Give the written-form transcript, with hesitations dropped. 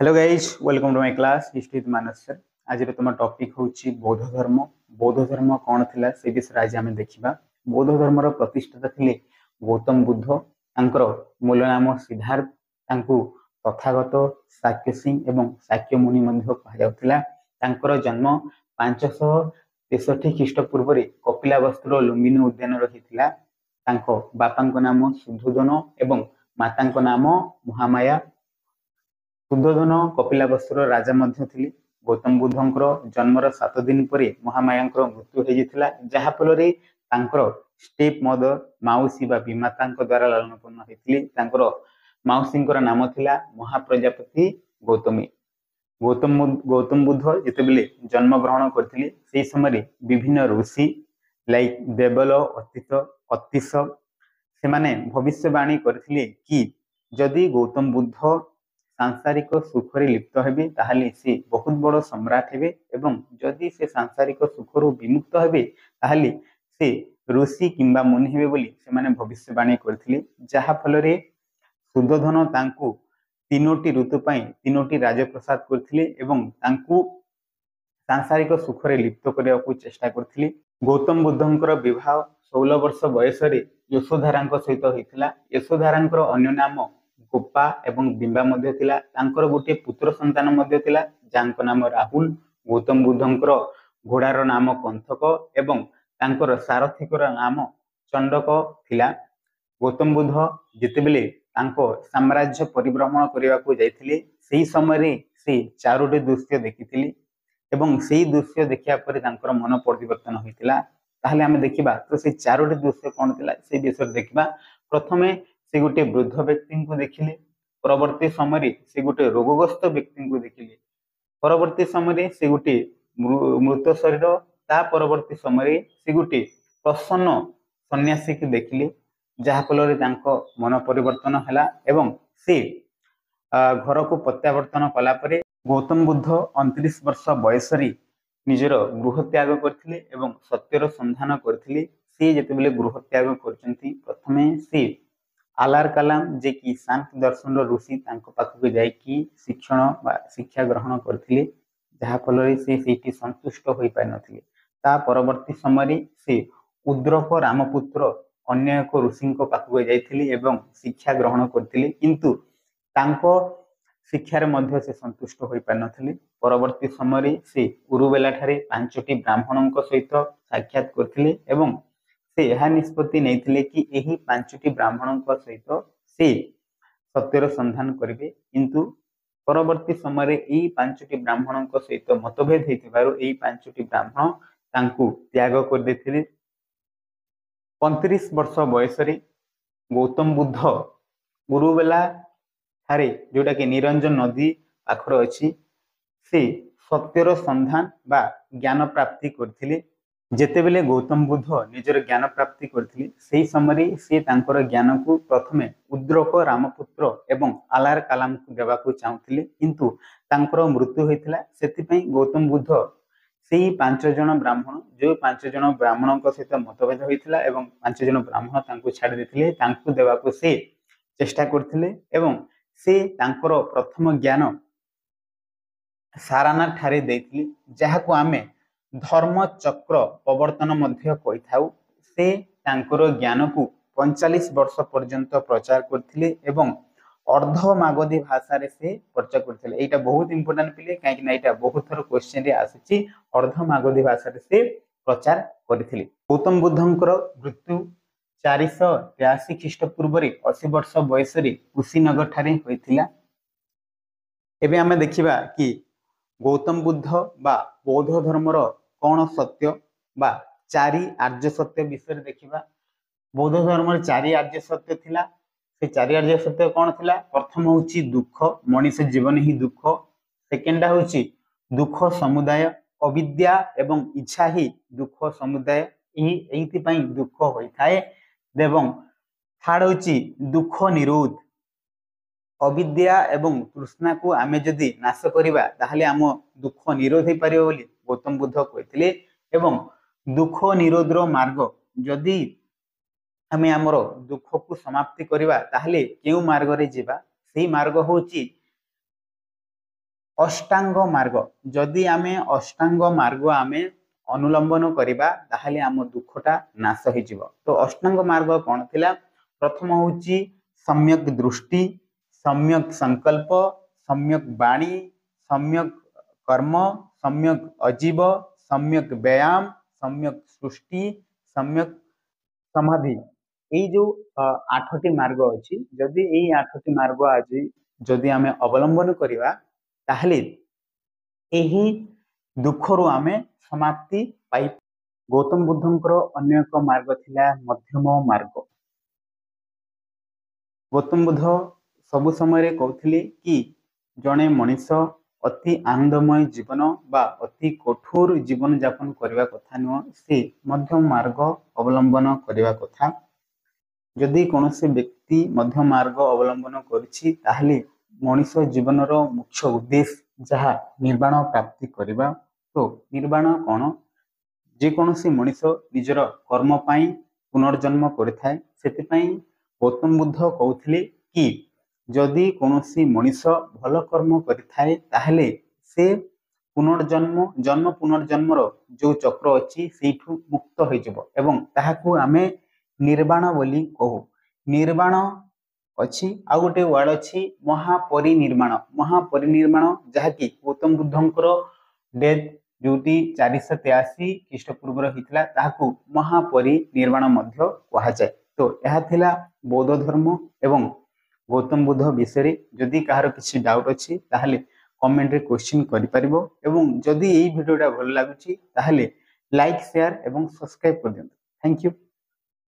Hello guys welcome to my class history with Manas sir. आज तुम topic होची बौद्ध धर्म। बौद्ध धर्म कौन थिला से विषय आज आम देखा। बौद्ध धर्मर प्रतिष्ठाता थिले गौतम बुद्ध। तांकर मूल नाम सिद्धार्थ। तांकु तथागत शाक्य सिंह एवं शाक्य मुनि मध्य कहा जाउथिला। तांकर जन्म 563 ख्रीष्टपूर्व कपिलावस्त्र लुम्बिनी उद्यान रही। बापा नाम सुधोधन एवं माता नाम महामाया। सुधोधन कपिलावस्त्र राजा मध्य थिले। गौतम बुद्धंकर जन्मर 7 दिन पर महामायांकर मृत्यु हो जाता, जहाँफल स्टेप मदर माउसी बा विमाता द्वारा लालन पालन होते। माउसी नाम थिला महाप्रजापति गौतमी। गौतम बुद्ध जितेबले जन्म ग्रहण करते से समय विभिन्न ऋषि लाइक देवल अतीत अतीश से भविष्यवाणी करथिले कि जदि गौतम बुद्ध सांसारिक सुखरे लिप्त हेबे ताहले से बहुत बड़ सम्राट हेबे एवं जदि से सांसारिक सुखरु विमुक्त हेबे ताहले से ऋषि किंबा मुनि हेबे बोली से भविष्यवाणी करथिले। जहा फल रे सुधोधन तांकु 3टी ऋतु पई 3टी राजप्रसाद करथिले एवं तांकु सांसारिक सुखरे लिप्त करने को चेष्टा करथिले। गौतम बुद्धंकर विवाह 16 वर्ष बयस रे यशोधारांक सहित होइतिला। यशोधारांकर अन्य नाम गोपा एवं बिंबा मध्य थिला। तांकर गोटे पुत्र संतान मध्य थिला जांको नाम राहुल। गौतम बुद्धंकर घोड़ार नाम कंथक एवं तांकर सारथिकर नाम चंडक थिला। गौतम बुद्ध जितेबले तांको साम्राज्य परिभ्रमण करने को जाइथिले सेही समय से 4टी दृश्य देखिथिले एवं सेही दृश्य देखिया पर तांकर मन परिवर्तन होइतिला। ताहले आमे देखिबा तो से 4टी दृश्य कोन थिला से विषय देखिबा। प्रथमे से गोटे वृद्ध व्यक्ति को देखिले। परवर्ती समय से गोटे रोगग्रस्त व्यक्ति को देखिले। परवर्ती समय से गोटे मृत शरीर। ता परवर्ती समय से गोटे प्रसन्न सन्यासी को देखिले, जहा फल मन परिवर्तन है एवं से घर को प्रत्यावर्तन कला परे गौतम बुद्ध 29 वर्ष बयस निजर गृह त्याग करथिले एवं सत्यर संधान करथिले। से जेतेबेले गृह त्याग करचंती प्रथमे से आलार कलाम जे कि सांख्य दर्शन ऋषि पाखक जाइकी शिक्षण बा शिक्षा ग्रहण करथिले, जहा फल से सेठी संतुष्ट होई पाइ नथिले। ता परवर्ती समय से उद्रक रामपुत्र अन्य एक ऋषि पाखक जाइथिले एवं शिक्षा ग्रहण करथिले, किंतु तांको शिक्षार मध्य से संतुष्ट होई पाइ नथिले। परवर्ती समय से उरुवेला ठारे 5टी ब्राह्मणों सहित साक्षात करथिले एवं से यह निष्पत्ति नहीं कि यही 5टी ब्राह्मणों सहित से सत्यर संधान करेंगे, किंतु परवर्ती समय यही 5टी ब्राह्मणों सहित मतभेद होइतिबारु यही 5टी ब्राह्मण तांकु त्याग कर देथिले। 35 वर्ष बयस गौतम बुद्ध गुरुवेला ठारे जोटा कि निरंजन नदी पाखर अच्छी से सत्यर संधान बा ज्ञान प्राप्ति करथिले। जेतेबेले गौतम बुद्ध निजर ज्ञान प्राप्ति करथिले सेही समय से तांकर ज्ञान को प्रथमे उद्रक रामपुत्र एवं आलार कलाम को देवा को चाहूथिले, किंतु तांकर मृत्यु होइतिला। सेतिपई गौतम बुद्ध सेही 5 जन ब्राह्मण जो 5 जन ब्राह्मणों सहित मतभेद होइतिला एवं 5 जन ब्राह्मण तांको छाड़ देथिले, तांको देवा को से चेष्टा करथिले एवं से तांकर प्रथम ज्ञान सारानाथ ठारे देथिले, जहा को आमे धर्म चक्र प्रवर्तन मध्य कहि थाउ। से तांकर ज्ञान को 45 वर्ष पर्यंत प्रचार करथिले एवं अर्धमागधी भाषा रे से प्रचार करथिले। एटा बहुत इंपोर्टेंट पिले काहे कि एटा बहुत थर क्वेश्चन रे आसीची। अर्धमागधी भाषा रे से प्रचार करथिले। गौतम बुद्धंकर मृत्यु 483 ख्रीष्टपूर्व 80 वर्ष बयस कुशीनगर ठारे होइथिला। एबे आमे देखिबा कि गौतम बुद्ध बा बौद्ध धर्मर कौन सत्य बा 4 आर्य सत्य विषय देखिबा। बौद्ध धर्म 4 आर्य सत्य थिला। से 4 आर्य सत्य कौन थिला? प्रथम होची दुख, मनुष्य जीवन ही दुख। सेकेंड होची दुख समुदाय, अविद्या एवं इच्छा ही दुख समुदाय, एइथि पई दुख होई थाए। एवं थर्ड होची दुख निरोध, अविद्या एवं तृष्णा को आमे जदि नाश करिबा ताहले आम दुख निरोध हो पारिबो बोली गौतम बुद्ध कहथिले। एवं दुख निरोधर मार्ग जदि आमे हमर दुख को समाप्ति करिबा ताहले केउ मार्ग रे जिबा? सेही मार्ग होची अष्टांग मार्ग जदि आमे अष्टांग मार्ग आमे अनुलंबन करिबा ताहले आम दुखटा नाश हो जिवो। तो अष्टांग मार्ग कौन थिला? प्रथम होची सम्यक दृष्टि, सम्यक संकल्प, सम्यक वाणी, सम्यक कर्म, सम्यक अजीव, सम्यक व्यायाम, सम्यक सृष्टि, सम्यक समाधि। এই जो 8টি मार्ग अछि जदि এই 8टी मार्ग आज जदि आमे अवलंबन करिबा ताहले एही दुखरु आमे समाप्ति पाई। गौतम बुद्धंकर अन्य एक मार्ग थिला मध्यम मार्ग। गौतम बुद्ध सबु समय कहते कि जड़े मनीष अति आनंदमय जीवन बा अति कठोर जीवन यापन करने कथा नुह, से मध्यम मार्ग अवलंबन करने कथा। जदि कौन से व्यक्ति मध्यम मार्ग अवलंबन करिछि ताहले मनीष जीवन मुख्य उद्देश्य जहाँ निर्वाण प्राप्ति करवा। तो निर्वाण कौन? जेकोसी मनीष निजर कर्म पाई पुनर्जन्म करिथाय। सेतिपाई गौतम बुद्ध कहते कि जदि कौनसी मनीष भल कर्म करिथाय ताहले से पुनर्जन्म जन्म पुनर्जन्मर जो चक्र अच्छी सेठू मुक्त हो जिवो एवं ताहाकू आमे निर्वाण बोली कहू। निर्वाण अच्छी आ गोटे वर्ड अच्छी महापरिनिर्माण। महापरिनिर्माण जहाँकि गौतम बुद्धंकर डेथ जोटी 483 ख्रीष्टपूर्व होता ताहाकू महापरिनिर्वाण मध्य कहुए। तो यह थिला बौद्ध धर्म एवं गौतम बुद्ध विषय। जदि कहार किसी डाउट अच्छी ताहले कमेंट रे क्वेश्चन करि परिबो एवं जदि एई वीडियोटा भल लागुची ताहले लाइक शेयर एवं सब्सक्राइब कर दियंतु। Thank you.